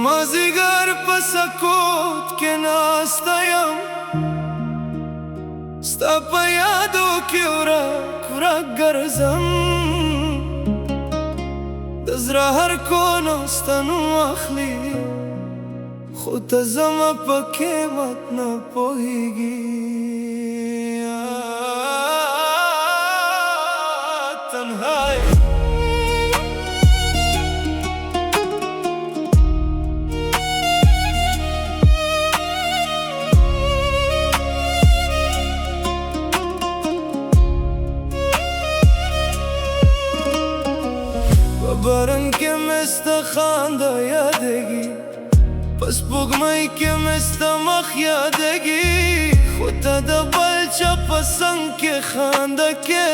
مازیګر په سکوت کې ناسته یم، ستا په یادو کې ورک ګرځم، د زړه هر کونه ستا نوم اخلي، خو ته زما په قیمت نه پوهېږي. تنهایی باران کې مې ستا خندا یادېږي، په سپوږمۍ کې مې ستا مخ یادېږي، خو ته د بل چا په څنګ کې خندا کې،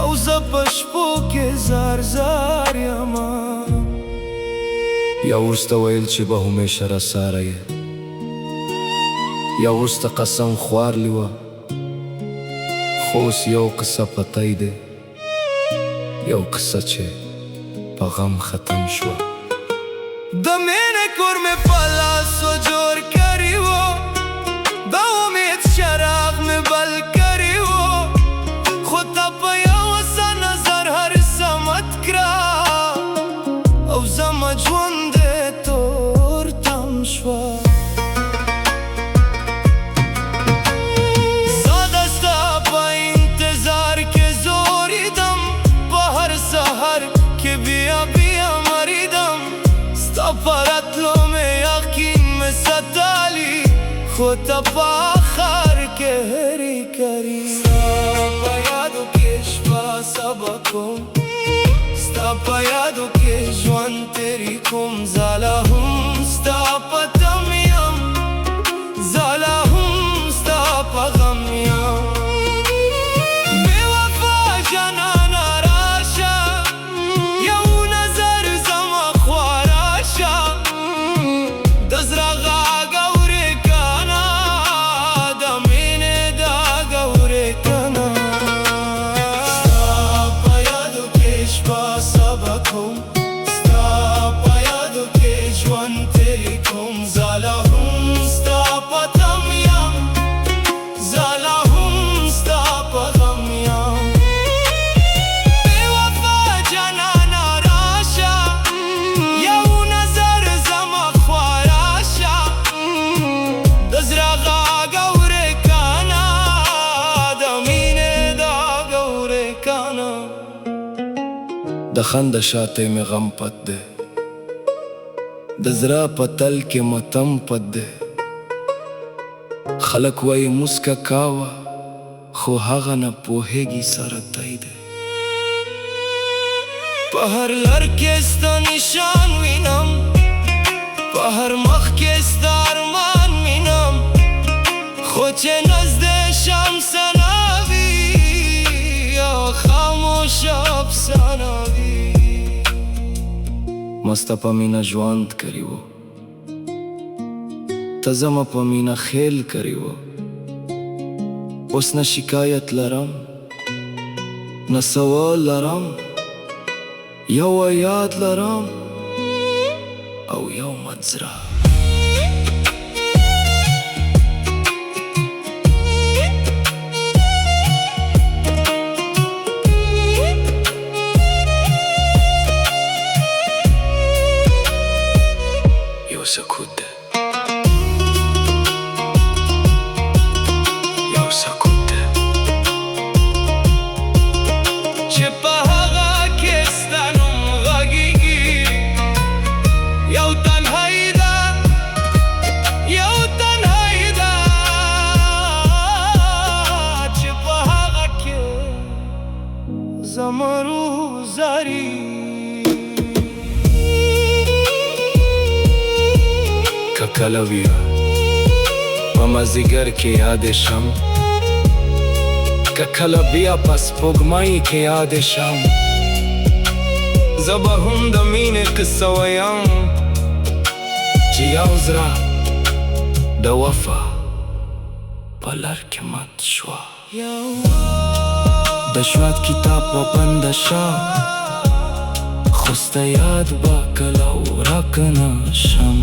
او زه په شپو کې زار یمه. یا وروسته ویل چې به همیشه راسره یې، یا وروسته قسم خوارلی وه، خو اوس یو قصه پتی دی، یو قصه چې په غم ختم شوه. د مینې کور مې په لاسو جوړ کړی و، د امید چراغ مې بل کړی و، خو ته په یو څه نظر هر څه مات کړه، او زما ژوند یې تور تم شوه. زه د ستا په انتظار کې زوریدم، په هر سحر کې بیا مریدم، ستا په راتلو مې یقین مې ستالی، خو ته په آخر کې هېرې کړي. ستا په یادو کې شپه سبا کوم، ستا په یادو کې ژوند تېرې کوم، زه لا هم ستا په تم یم، زه لا هم ستا په غم یم. بې وفا جانانه راشه، یو نظر زما خوا راشه، د زړه غږ اورې کنه، د مینې داغ اورې کنه. ستا په یادو کې شپه سبا کوم، ستا په یادو کې ژوند تېرې کوم، زه لا هم ستا په تم یم، زه لا هم ستا په غم یم. بې وفا جانانه راشه، یو نظر زما خوا راشه، د زړه غږ اورې کنه، د مینې داغ اورې کنه. د خنده شاته مې غم پت دی، د زړه په تل کې ماتم پت دی. خلک وایي موسکه کاوه، خو هغه نه پوهېږي سره دی دی. په هر لر کې ستا نشان وینم، په هر مخ کې ستا ارمان وینم، خو چې نزدې شم سناوي، یا خاموش افسانه وي. ما ستا په مینه ژوند کړی و، ته زما په مینه خیل کړی و. اوس نه شکایت لرم، نه سوال لرم، یو یاد لرم او یو منظره. یو سکوت ده، یو سکوت ده، چې په هغه کې ستا نوم غږېږي، یو تنهایی ده، یو تنهایی ده، چې په هغه کې زما روح زاري. که کله بیا په مازدیګر کې یاد شم، که کله بیا په سپوږمۍ کې یاد شم، زه به هم د مینې قصه ویم، چې یو زړه د وفا په لر کې مات شوه. د ژوند کتاب و بنده شه، خوسته یاد با کله ورک نشم.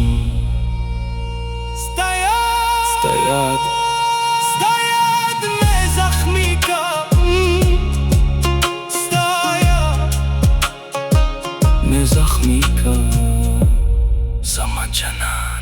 جنان.